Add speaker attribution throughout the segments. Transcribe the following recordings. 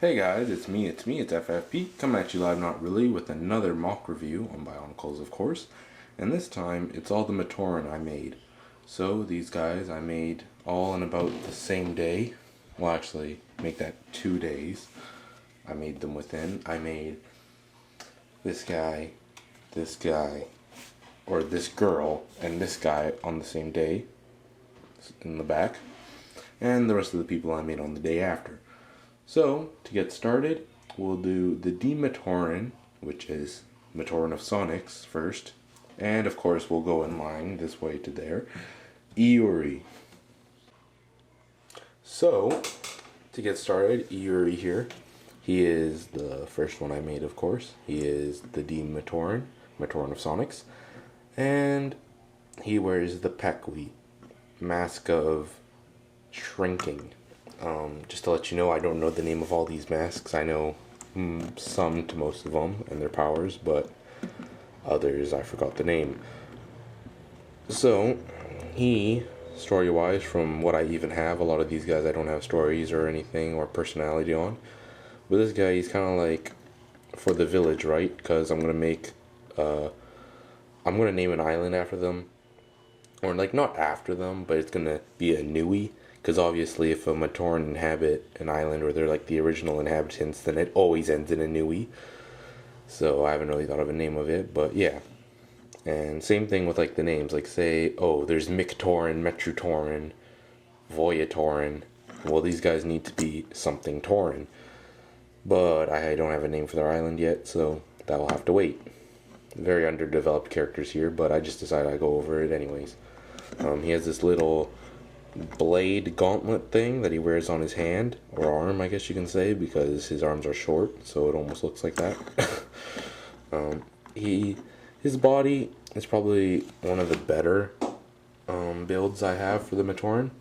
Speaker 1: Hey guys, it's me, it's FFP, coming at you live, not really, with another mock review on Bionicles, of course. And this time, it's all the Matoran I made. So, these guys I made all in about the same day. Well, actually, make that 2 days. I made them within. I made this guy, or this girl, and this guy on the same day, in the back. And the rest of the people I made on the day after. So, to get started, we'll do the Matoran, which is Matoran of Sonics first. And of course, we'll go in line this way to there. Iuri. So, to get started, Iuri here. He is the first one I made, of course. He is the Matoran, Matoran of Sonics. And he wears the Pekwi, Mask of Shrinking. Just to let you know, I don't know the name of all these masks. I know some to most of them and their powers, but others I forgot the name. So, he, story-wise, from what I even have, a lot of these guys I don't have stories or anything or personality on. But this guy, he's kind of like for the village, right? Because I'm going to name an island after them. Or, like, not after them, but it's going to be a Nui. Because obviously if a Matoran inhabit an island where they're like the original inhabitants, then it always ends in a Nui. So I haven't really thought of a name of it, but yeah. And same thing with like the names, like say, oh, there's Mictoran, Metrutoran, Voyatoran. Well, these guys need to be something Toran. But I don't have a name for their island yet, so that will have to wait. Very underdeveloped characters here, but I just decided I'd go over it anyways. He has this little blade gauntlet thing that he wears on his hand or arm, I guess you can say, because his arms are short, so it almost looks like that. His body is probably one of the better builds I have for the Matoran.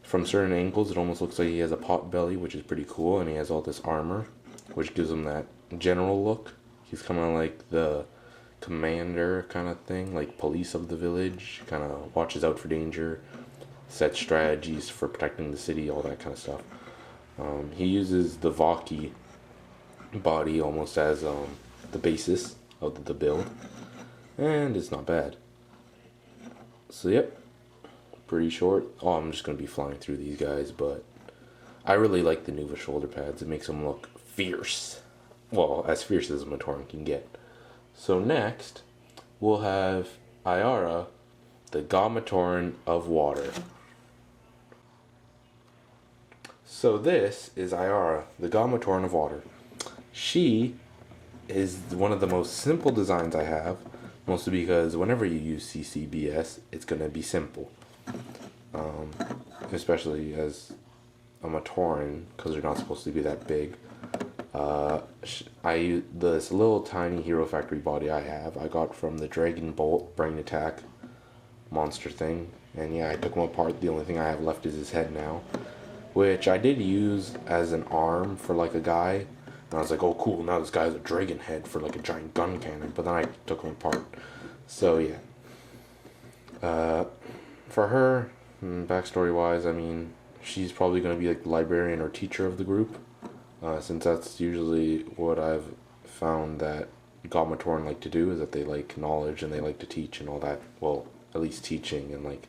Speaker 1: From certain angles, it almost looks like he has a pot belly, which is pretty cool, and he has all this armor, which gives him that general look. He's kind of like the commander kind of thing, like police of the village, kind of watches out for danger, set strategies for protecting the city, all that kind of stuff. He uses the Vaki body almost as the basis of the build, and it's not bad. So yep, pretty short. Oh, I'm just going to be flying through these guys, but I really like the Nuva shoulder pads. It makes them look fierce. Well, as fierce as a Matoran can get. So next, we'll have Ayara, the Matoran of Water. So this is Ayara, the Matoran of Water. She is one of the most simple designs I have, mostly because whenever you use CCBS, it's going to be simple. Especially as a Matoran, because they're not supposed to be that big. This little tiny Hero Factory body I got from the Dragon Bolt Brain Attack monster thing. And yeah, I took him apart. The only thing I have left is his head now, which I did use as an arm for like a guy, and I was like, oh cool, now this guy has a dragon head for like a giant gun cannon, but then I took him apart. So yeah. For her, backstory wise, I mean, she's probably going to be like the librarian or teacher of the group, since that's usually what I've found that Matoran like to do, is that they like knowledge and they like to teach and all that. Well, at least teaching and like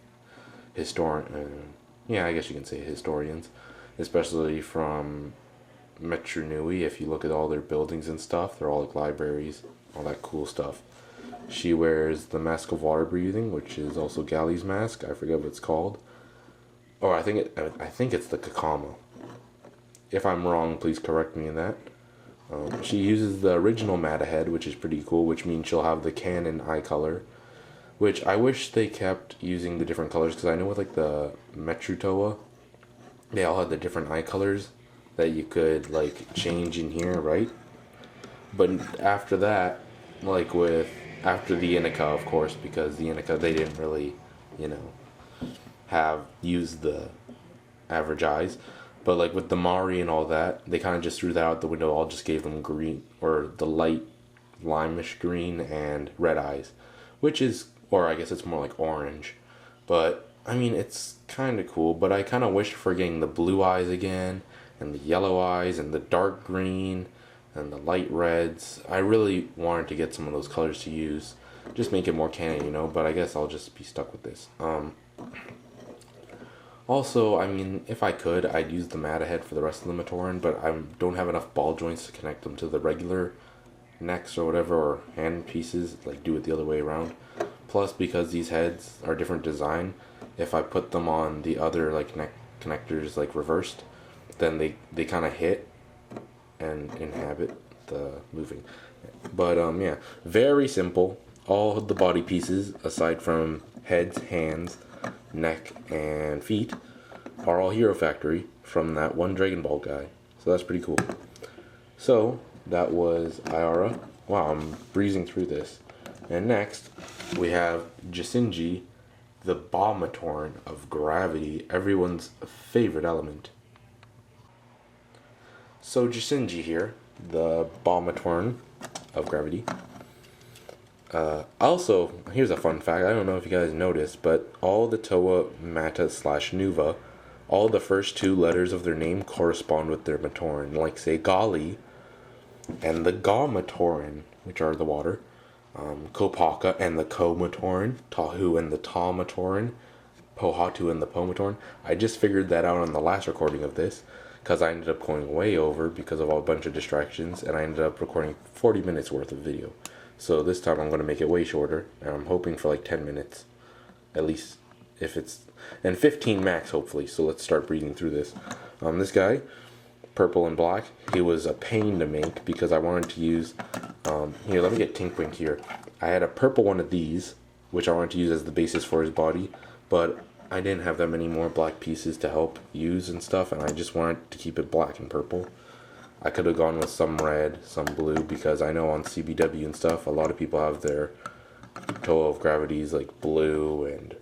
Speaker 1: yeah, I guess you can say historians, especially from Metru Nui. If you look at all their buildings and stuff, they're all like libraries, all that cool stuff. She wears the Mask of Water Breathing, which is also Galley's mask. I forget what it's called. Oh, I think it's the Kakama. If I'm wrong, please correct me in that. She uses the original Mata head, which is pretty cool, which means she'll have the canon eye color. Which I wish they kept using the different colors, because I know with like the Metru Toa, they all had the different eye colors that you could like change in here, right? But after that, like after the Inika, of course, because the Inika, they didn't really, have used the average eyes. But like with the Mari and all that, they kind of just threw that out the window, all just gave them green, or the light limeish green and red eyes, which is, or I guess it's more like orange. But I mean, it's kind of cool, but I kind of wish for getting the blue eyes again and the yellow eyes, and the dark green, and the light reds. I really wanted to get some of those colors to use, just make it more canon, you know, but I guess I'll just be stuck with this. Also, I mean, if I could, I'd use the Mata head for the rest of the Matoran, but I don't have enough ball joints to connect them to the regular necks or whatever, or hand pieces, like do it the other way around. Plus, because these heads are different design, if I put them on the other like neck connectors like reversed, then they kind of hit and inhabit the moving. But yeah, very simple. All of the body pieces, aside from heads, hands, neck, and feet, are all Hero Factory from that one Dragon Ball guy. So that's pretty cool. So that was Ayara. Wow, I'm breezing through this. And next, we have Jisenji, the Matoran of Gravity, everyone's favorite element. So Jisenji here, the Matoran of Gravity. Also, here's a fun fact. I don't know if you guys noticed, but all the Toa, Mata / Nuva, all the first two letters of their name correspond with their Matoran. Like, say, Gali and the Matoran, which are the water, Kopaka and the Ko Matoran, Tahu and the Ta Matoran, Pohatu and the Po Matoran. I just figured that out on the last recording of this, because I ended up going way over because of a bunch of distractions, and I ended up recording 40 minutes worth of video. So this time I'm going to make it way shorter, and I'm hoping for like 10 minutes, at least, if it's, and 15 max hopefully. So let's start breathing through this. This guy, purple and black, he was a pain to make because I wanted to use, here, let me get Tinkwink here. I had a purple one of these, which I wanted to use as the basis for his body, but I didn't have that many more black pieces to help use and stuff, and I just wanted to keep it black and purple. I could have gone with some red, some blue, because I know on CBW and stuff, a lot of people have their Toa of Gravities like blue and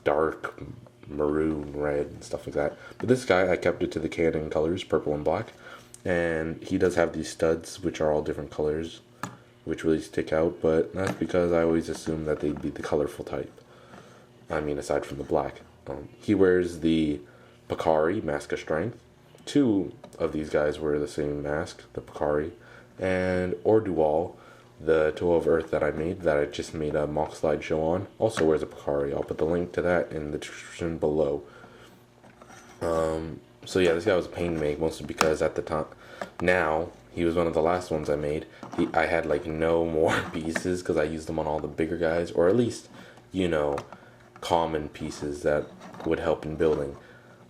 Speaker 1: dark maroon, red, and stuff like that. But this guy, I kept it to the canon colors, purple and black. And he does have these studs, which are all different colors, which really stick out. But that's because I always assumed that they'd be the colorful type. I mean, aside from the black. He wears the Pakari, Mask of Strength. Two of these guys wear the same mask, the Pakari. And Ordual, the Toa of Earth that I made, that I just made a mock slideshow on, also wears a Pakari. I'll put the link to that in the description below. So yeah, this guy was a pain to make, mostly because at the time, now, he was one of the last ones I made. I had like no more pieces because I used them on all the bigger guys, or at least, you know, common pieces that would help in building.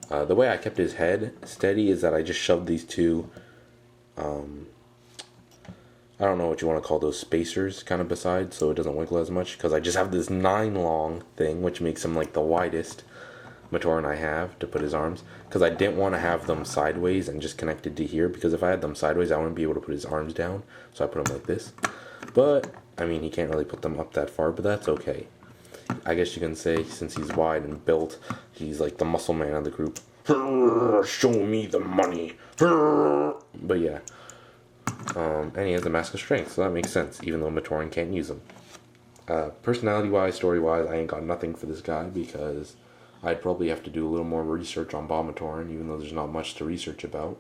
Speaker 1: The way I kept his head steady is that I just shoved these two, I don't know what you want to call those, spacers kind of beside, so it doesn't wiggle as much, because I just have this 9 long thing, which makes him like the widest Matoran I have to put his arms, because I didn't want to have them sideways and just connected to here, because if I had them sideways I wouldn't be able to put his arms down, so I put them like this. But I mean, he can't really put them up that far, but that's okay. I guess you can say, since he's wide and built, he's like the muscle man of the group. Show me the money. But yeah, and he has the Mask of Strength, so that makes sense, even though Matoran can't use them. Personality-wise, story-wise, I ain't got nothing for this guy, because I'd probably have to do a little more research on Matoran, even though there's not much to research about.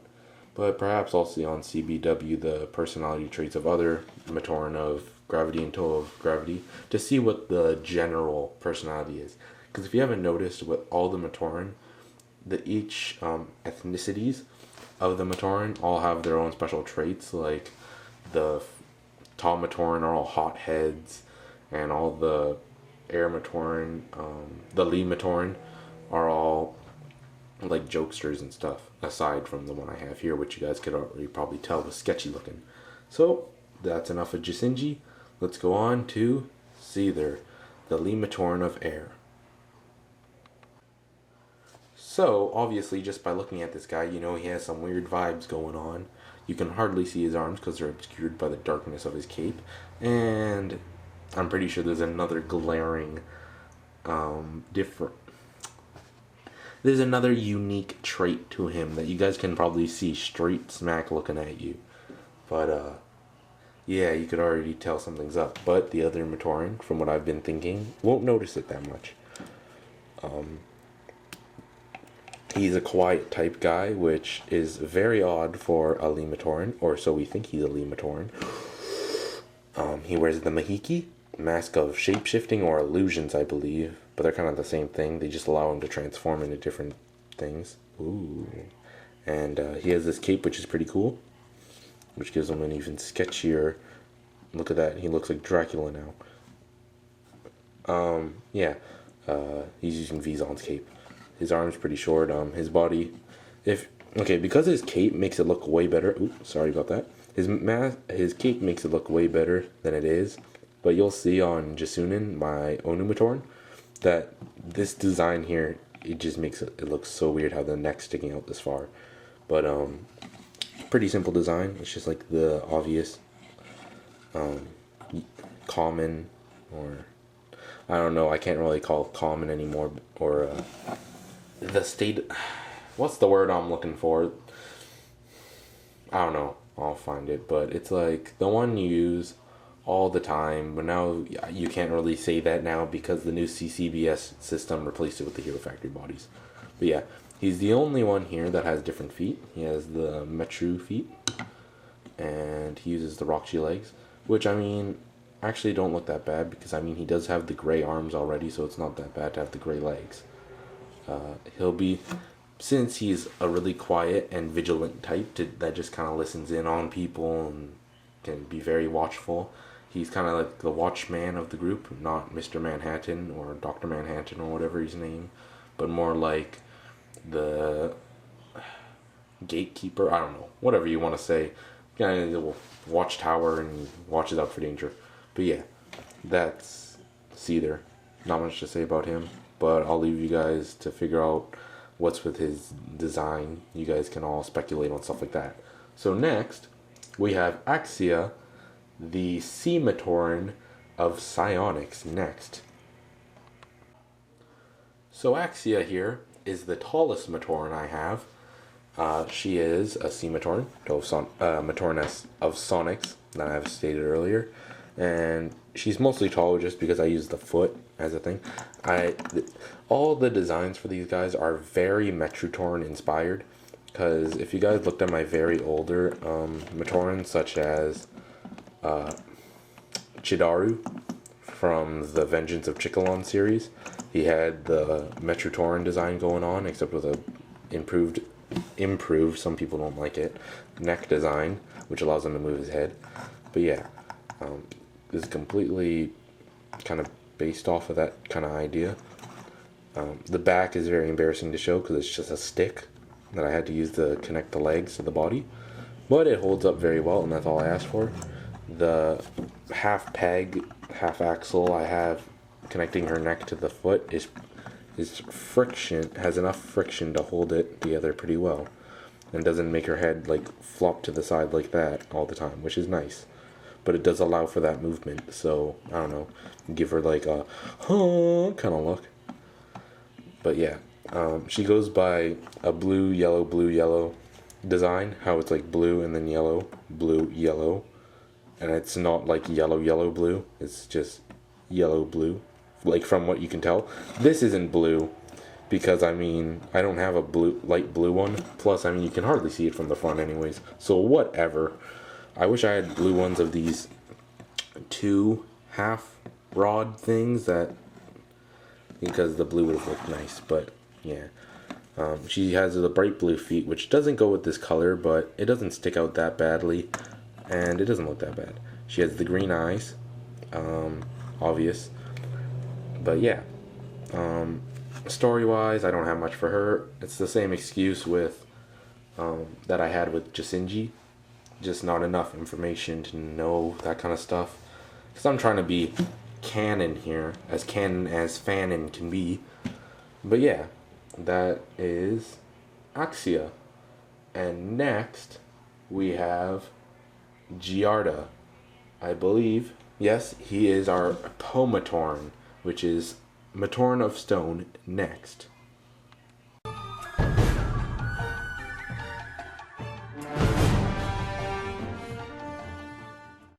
Speaker 1: But perhaps I'll see on CBW the personality traits of other Matoran of Gravity and Toa of Gravity to see what the general personality is. Because if you haven't noticed, with all the Matoran, each ethnicities of the Matoran all have their own special traits. Like the Ta Matoran are all hotheads, and all the Air Matoran, the Lee Matoran, are all like jokesters and stuff, aside from the one I have here, which you guys could already probably tell was sketchy looking. So that's enough of Jisenji. Let's go on to Seether, the Lee Matoran of Air. So obviously, just by looking at this guy, you know he has some weird vibes going on. You can hardly see his arms because they're obscured by the darkness of his cape, and I'm pretty sure there's another glaring there's another unique trait to him that you guys can probably see straight smack looking at you. But yeah, you could already tell something's up. But the other Matoran, from what I've been thinking, won't notice it that much. He's a quiet type guy, which is very odd for a Matoran, or so we think he's a Matoran. He wears the Mahiki, mask of shapeshifting or illusions, I believe, but they're kind of the same thing. They just allow him to transform into different things. Ooh. And he has this cape, which is pretty cool, which gives him an even sketchier. Look at that, he looks like Dracula now. Yeah, he's using Vizon's cape. His arm's pretty short. His body, because his cape makes it look way better. Ooh, sorry about that. His cape makes it look way better than it is. But you'll see on Jasunin, my Onumatoran, that this design here, it just makes it look so weird how the neck's sticking out this far. But pretty simple design. It's just like the obvious, common, or I don't know. I can't really call it common anymore, or the state. What's the word I'm looking for? I don't know. I'll find it, but it's like the one you use all the time, but now you can't really say that now because the new CCBS system replaced it with the Hero Factory bodies. But yeah, he's the only one here that has different feet. He has the Metru feet, and he uses the Roxy legs, which I mean, actually don't look that bad because I mean he does have the gray arms already, so it's not that bad to have the gray legs. He'll be, since he's a really quiet and vigilant type that just kind of listens in on people and can be very watchful. He's kind of like the watchman of the group, not Mr. Manhattan or Dr. Manhattan or whatever his name, but more like the gatekeeper. I don't know, whatever you want to say. Kind of the watchtower and watches out for danger. But yeah, that's Cedar. Not much to say about him, but I'll leave you guys to figure out what's with his design. You guys can all speculate on stuff like that. So next, we have Axia, the Sea Matoran of Psionics next. So Axia here is the tallest Matoran I have. She is a Sea Matoran, Matoran of Sonics, that I have stated earlier. And she's mostly tall just because I use the foot as a thing. All the designs for these guys are very Metrutoran inspired. Because if you guys looked at my very older Matorans, such as Chidaru from the Vengeance of Chickalon series, he had the Metrutoran design going on, except with a improved, some people don't like it, neck design, which allows him to move his head. But yeah, this is completely kind of based off of that kind of idea. The back is very embarrassing to show because it's just a stick that I had to use to connect the legs to the body, but it holds up very well, and that's all I asked for. The half peg, half axle I have connecting her neck to the foot is friction, has enough friction to hold it together pretty well, and doesn't make her head like flop to the side like that all the time, which is nice. But it does allow for that movement, so I don't know, give her like a huh kind of look. But yeah, she goes by a blue, yellow design, how it's like blue and then yellow, blue, yellow. And it's not like yellow, blue. It's just yellow, blue. Like from what you can tell. This isn't blue because, I mean, I don't have a light blue one. Plus, I mean, you can hardly see it from the front anyways. So whatever. I wish I had blue ones of these two half rod things because the blue would have looked nice, but yeah. She has the bright blue feet, which doesn't go with this color, but it doesn't stick out that badly, and it doesn't look that bad. She has the green eyes, obvious, but yeah. Story-wise, I don't have much for her. It's the same excuse with that I had with Jasinji, just not enough information to know that kind of stuff, because I'm trying to be canon here, as canon as fanon can be. But yeah, that is Axia. And next we have Giarda, I believe. Yes, he is our Pomatoran, which is Matoran of Stone next.